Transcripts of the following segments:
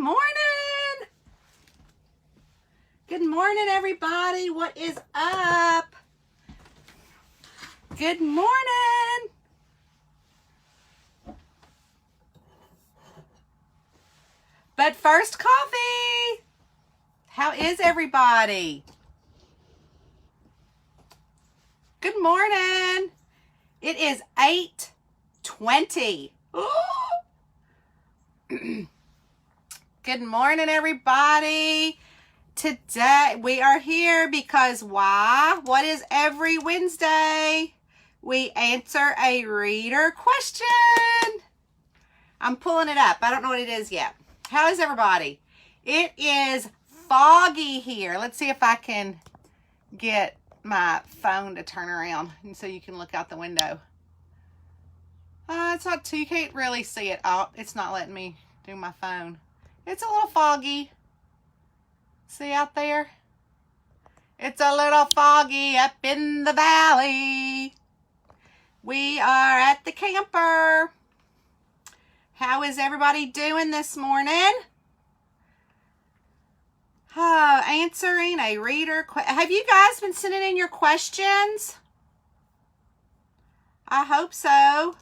morning. Good morning, everybody. What is up? Good morning. But first, coffee. How is everybody? Good morning. It is 8:20. Good morning, everybody. Today we are here because why? What is every Wednesday? We answer a reader question. I'm pulling it up. I don't know what it is yet. How is everybody? It is foggy here. Let's see if I can get my phone to turn around and so you can look out the window. It's not too, you can't really see it. Oh, it's not letting me do my phone. It's a little foggy. See out there? It's a little foggy up in the valley. We are at the camper. How is everybody doing this morning? Answering a reader question. Have you guys been sending in your questions? I hope so.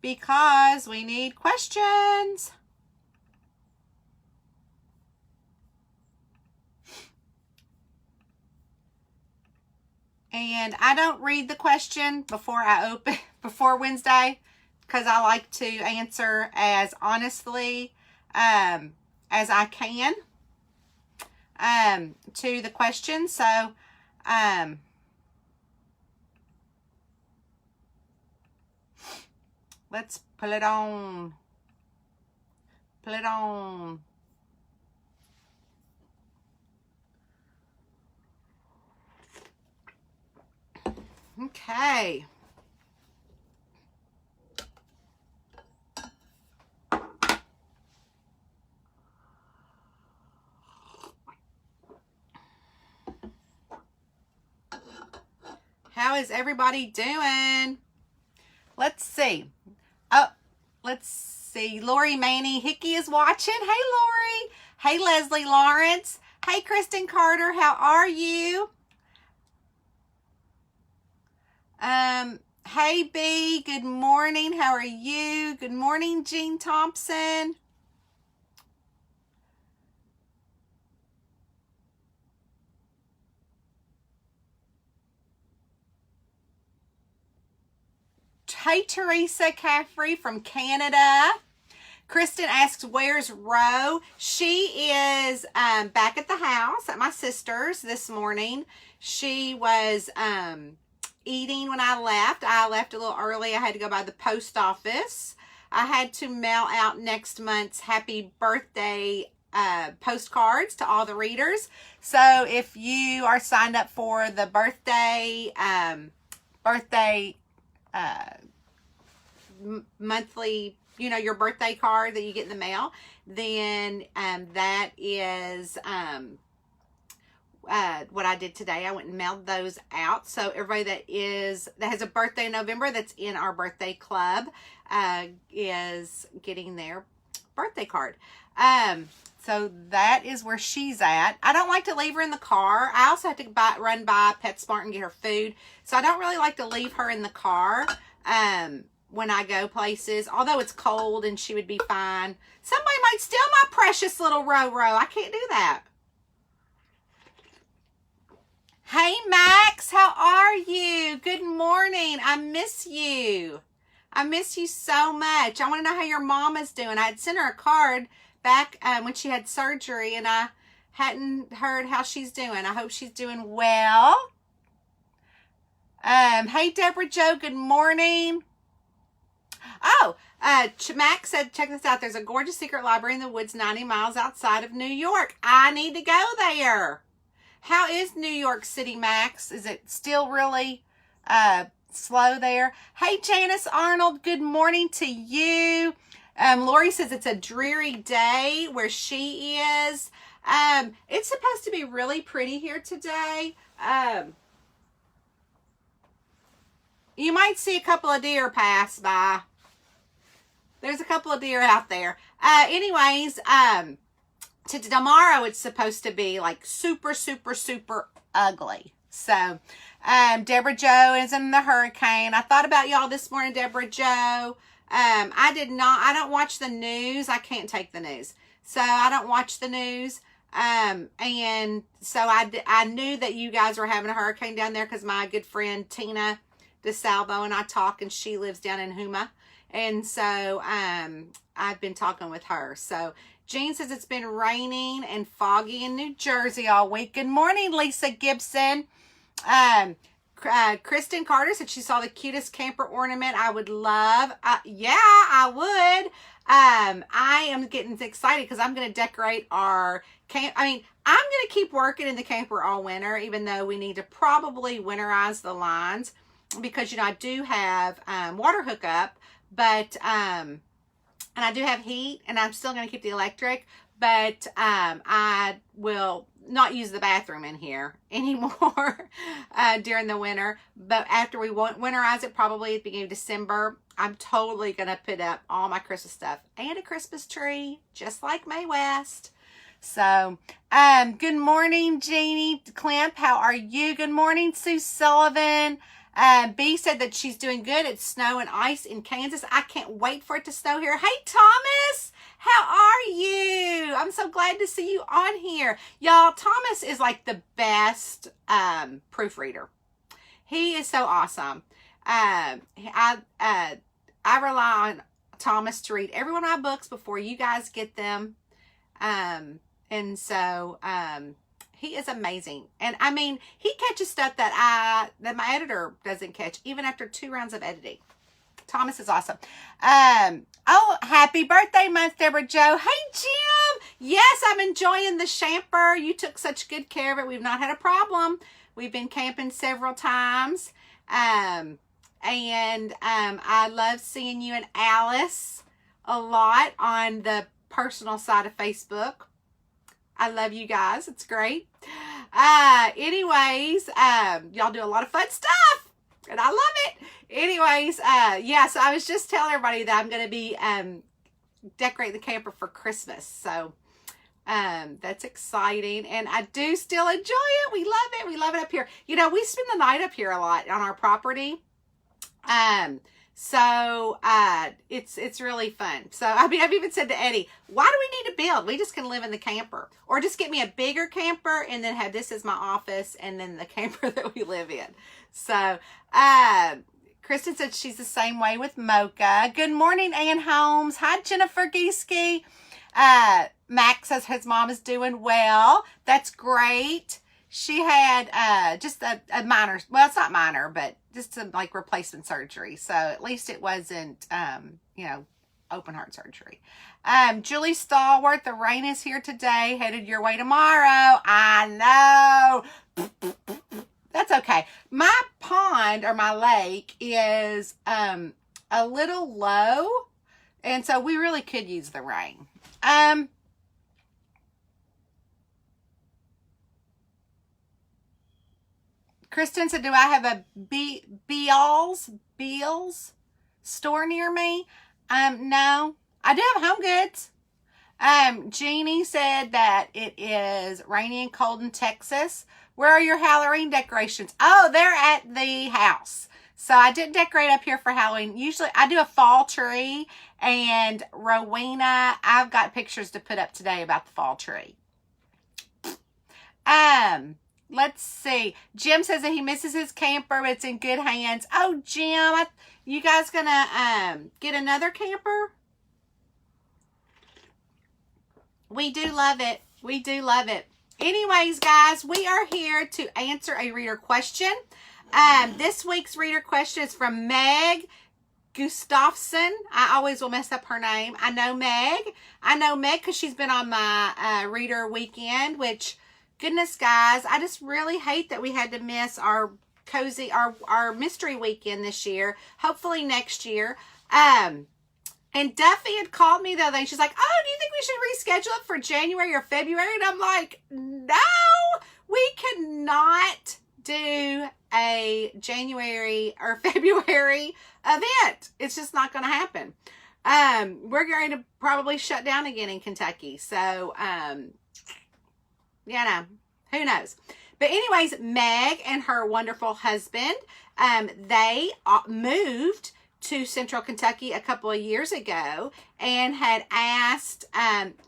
Because we need questions. And I don't read the question before I open, before Wednesday, because I like to answer as honestly as I can to the question. So, let's pull it on. Pull it on. Okay. How is everybody doing? Let's see. Oh, let's see. Lori Maney Hickey is watching. Hey, Lori. Hey, Leslie Lawrence. Hey, Kristen Carter. How are you? Hey, B. Good morning. How are you? Good morning, Jean Thompson. Hey, Teresa Caffrey from Canada. Kristen asks, where's Ro? She is back at the house at my sister's this morning. She was eating when I left. I left a little early. I had to go by the post office. I had to mail out next month's happy birthday postcards to all the readers. So if you are signed up for the birthday monthly, you know, your birthday card that you get in the mail, then that is what I did today. I went and mailed those out. So everybody that has a birthday in November that's in our birthday club is getting their birthday card. So that is where she's at. I don't like to leave her in the car. I also have to run by PetSmart and get her food. So I don't really like to leave her in the car when I go places. Although it's cold and she would be fine. Somebody might steal my precious little Ro. I can't do that. Hey, Max. How are you? Good morning. I miss you. I miss you so much. I want to know how your mama's doing. I had sent her a card back when she had surgery, and I hadn't heard how she's doing. I hope she's doing well. Hey, Deborah Jo, good morning. Oh, Max said, check this out. There's a gorgeous secret library in the woods 90 miles outside of New York. I need to go there. How is New York City, Max? Is it still really slow there? Hey, Janice Arnold, good morning to you. Lori says it's a dreary day where she is. It's supposed to be really pretty here today. You might see a couple of deer pass by. There's a couple of deer out there. Anyways, tomorrow it's supposed to be like super, super, super ugly. So, Deborah Jo is in the hurricane. I thought about y'all this morning, Deborah Jo. I don't watch the news. I can't take the news. So I don't watch the news. And so I knew that you guys were having a hurricane down there because my good friend Tina DeSalvo and I talk, and she lives down in Huma. And so, I've been talking with her. So Jean says it's been raining and foggy in New Jersey all week. Good morning, Lisa Gibson. Kristen Carter said she saw the cutest camper ornament I would love. Yeah, I would. I am getting excited because I'm going to decorate our camp. I mean, I'm going to keep working in the camper all winter, even though we need to probably winterize the lines because, you know, I do have, water hookup, but, and I do have heat, and I'm still going to keep the electric, but, I will not use the bathroom in here anymore during the winter. But after we winterize it, probably at the beginning of December, I'm totally going to put up all my Christmas stuff and a Christmas tree, just like Mae West. So, good morning, Jeannie Klemp. How are you? Good morning, Sue Sullivan. B said that she's doing good. It's snow and ice in Kansas. I can't wait for it to snow here. Hey, Thomas, how are you? I'm so glad to see you on here. Y'all, Thomas is like the best proofreader. He is so awesome. I rely on Thomas to read every one of my books before you guys get them. And so he is amazing. And I mean, he catches stuff that my editor doesn't catch, even after 2 rounds of editing. Thomas is awesome. Oh, happy birthday month, Deborah Jo. Hey, Jim. Yes, I'm enjoying the shamper. You took such good care of it. We've not had a problem. We've been camping several times. I love seeing you and Alice a lot on the personal side of Facebook. I love you guys. It's great. Anyways, y'all do a lot of fun stuff, and I love it. Anyways, yeah, so I was just telling everybody that I'm going to be decorating the camper for Christmas. So that's exciting, and I do still enjoy it. We love it. We love it up here. You know, we spend the night up here a lot on our property. So it's really fun. So I mean, I've even said to Eddie, why do we need to build? We just can live in the camper, or just get me a bigger camper and then have this as my office and then the camper that we live in. So Kristen said she's the same way with Mocha. Good morning, Ann Holmes. Hi, Jennifer Gieske. Max says his mom is doing well. That's great. She had just a minor, well, it's not minor, but just some like replacement surgery. So at least it wasn't, you know, open heart surgery. Julie Stallworth, the rain is here today, headed your way tomorrow. I know. That's okay. My pond, or my lake, is a little low, and so we really could use the rain. Kristen said, do I have a Beals store near me? No. I do have Home Goods. Jeannie said that it is rainy and cold in Texas. Where are your Halloween decorations? Oh, they're at the house. So I didn't decorate up here for Halloween. Usually I do a fall tree, and Rowena, I've got pictures to put up today about the fall tree. Let's see. Jim says that he misses his camper, but it's in good hands. Oh, Jim, you guys gonna get another camper? We do love it. We do love it. Anyways, guys, we are here to answer a reader question. This week's reader question is from Meg Gustafson. I always will mess up her name. I know Meg because she's been on my reader weekend, which, goodness, guys, I just really hate that we had to miss our mystery weekend this year. Hopefully next year. And Duffy had called me the other day. She's like, oh, do you think we should reschedule it for January or February? And I'm like, no, we cannot do a January or February event. It's just not going to happen. We're going to probably shut down again in Kentucky. So, who knows? But anyways, Meg and her wonderful husband, they moved to Central Kentucky a couple of years ago and had asked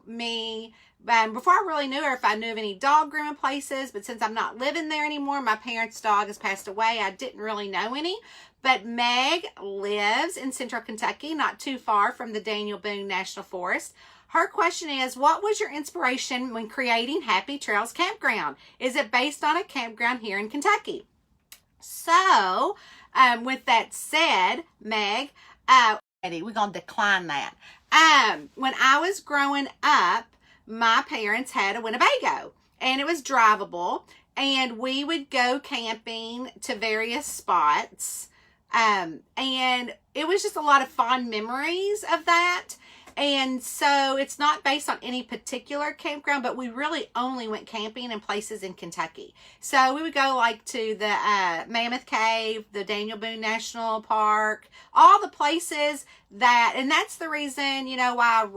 me, before I really knew her, if I knew of any dog grooming places. But since I'm not living there anymore, my parents' dog has passed away, I didn't really know any. But Meg lives in Central Kentucky, not too far from the Daniel Boone National Forest. Her question is, what was your inspiration when creating Happy Trails Campground? Is it based on a campground here in Kentucky? So, with that said, Meg, we're going to decline that. When I was growing up, my parents had a Winnebago, and it was drivable, and we would go camping to various spots, and it was just a lot of fond memories of that. And so it's not based on any particular campground, but we really only went camping in places in Kentucky. So we would go like to the Mammoth Cave, the Daniel Boone National Park, all the places that, and that's the reason, why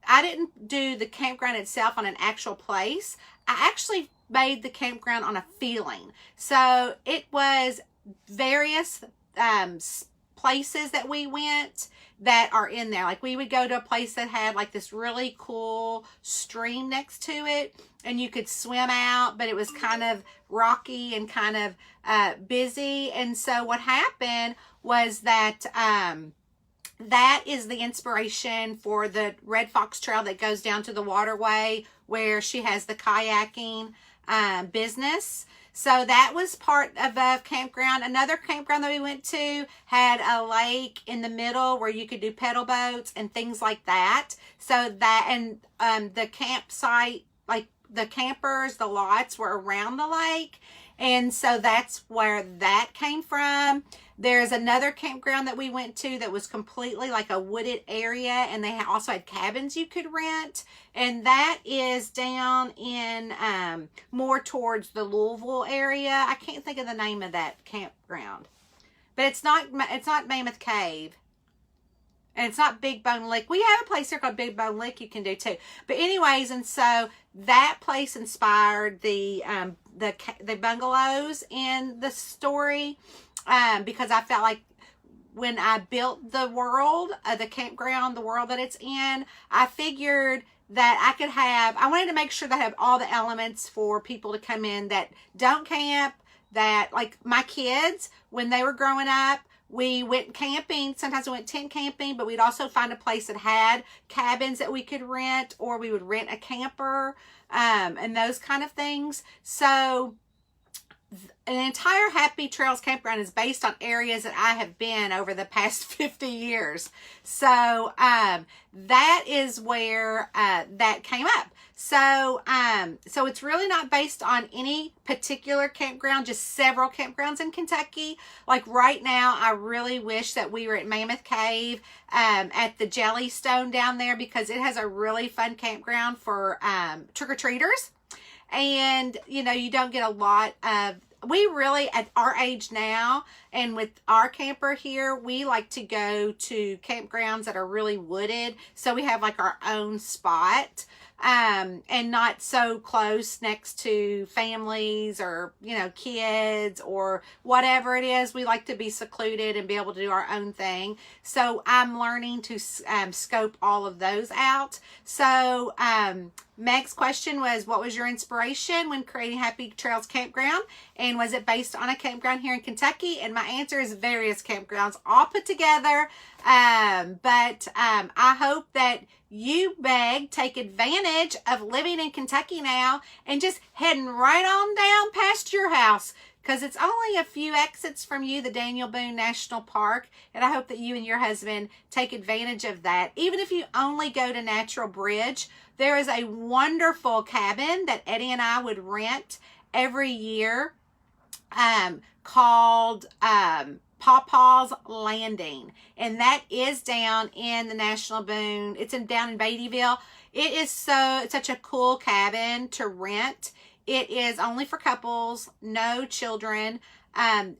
I didn't do the campground itself on an actual place. I actually made the campground on a feeling. So it was various places that we went that are in there. Like we would go to a place that had like this really cool stream next to it, and you could swim out, but it was kind of rocky and kind of busy. And so what happened was that that is the inspiration for the Red Fox Trail that goes down to the waterway where she has the kayaking business. So that was part of a campground. Another campground that we went to had a lake in the middle where you could do pedal boats and things like that. So that, and the campsite, like the campers, the lots were around the lake. And so that's where that came from. There's another campground that we went to that was completely like a wooded area, and they also had cabins you could rent. And that is down in more towards the Louisville area. I can't think of the name of that campground, but it's not Mammoth Cave, and it's not Big Bone Lick. We have a place here called Big Bone Lick you can do too. But anyways, and so that place inspired the bungalows in the story, because I felt like when I built the world, the campground, the world that it's in, I figured that I wanted to make sure that I have all the elements for people to come in that don't camp, that like my kids, when they were growing up, we went camping. Sometimes we went tent camping, but we'd also find a place that had cabins that we could rent, or we would rent a camper, and those kind of things. So an entire Happy Trails Campground is based on areas that I have been over the past 50 years. So that is where that came up. So so it's really not based on any particular campground, just several campgrounds in Kentucky. Like right now, I really wish that we were at Mammoth Cave at the Jellystone down there, because it has a really fun campground for trick-or-treaters. And, you don't get a lot of, we really, at our age now, and with our camper here, we like to go to campgrounds that are really wooded. So we have like our own spot, and not so close next to families or, kids or whatever it is. We like to be secluded and be able to do our own thing. So I'm learning to scope all of those out. So Meg's question was, what was your inspiration when creating Happy Trails Campground? And was it based on a campground here in Kentucky? And my answer is various campgrounds all put together. But I hope that you, Meg, take advantage of living in Kentucky now and just heading right on down past your house, because it's only a few exits from you, the Daniel Boone National Park. And I hope that you and your husband take advantage of that. Even if you only go to Natural Bridge, there is a wonderful cabin that Eddie and I would rent every year called Pawpaw's Landing, and that is down in the National Boone. It's down in Beattyville. It is such a cool cabin to rent. It is only for couples, no children. And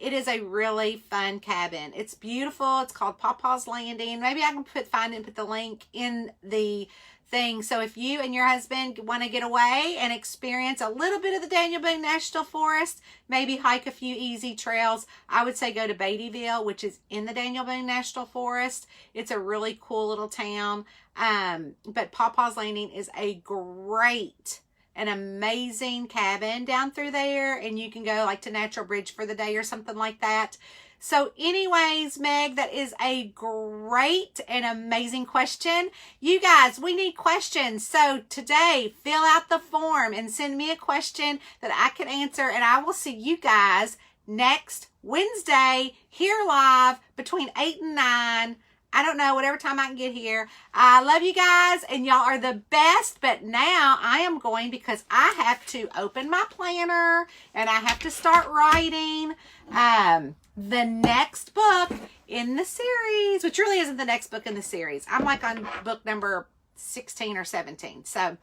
it is a really fun cabin. It's beautiful. It's called Pawpaw's Landing. Maybe I can find it and put the link in the thing. So if you and your husband want to get away and experience a little bit of the Daniel Boone National Forest, maybe hike a few easy trails, I would say go to Beattyville, which is in the Daniel Boone National Forest. It's a really cool little town. But Pawpaw's Landing is a great, an amazing cabin down through there, and you can go like to Natural Bridge for the day or something like that. So anyways, Meg, that is a great and amazing question. You guys, we need questions. So today, fill out the form and send me a question that I can answer, and I will see you guys next Wednesday here live between 8 and 9. I don't know, whatever time I can get here. I love you guys, and y'all are the best. But now I am going, because I have to open my planner and I have to start writing the next book in the series, which really isn't the next book in the series. I'm like on book number 16 or 17. So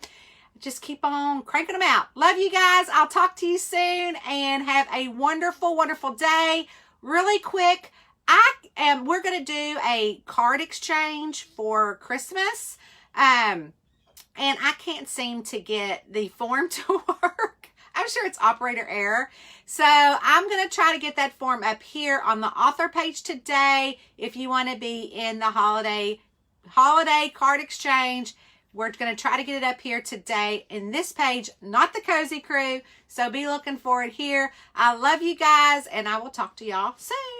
just keep on cranking them out. Love you guys. I'll talk to you soon, and have a wonderful, wonderful day. Really quick, we're going to do a card exchange for Christmas. And I can't seem to get the form to work. I'm sure it's operator error. So I'm going to try to get that form up here on the author page today. If you want to be in the holiday card exchange, we're going to try to get it up here today in this page, not the Cozy Crew. So be looking for it here. I love you guys, and I will talk to y'all soon.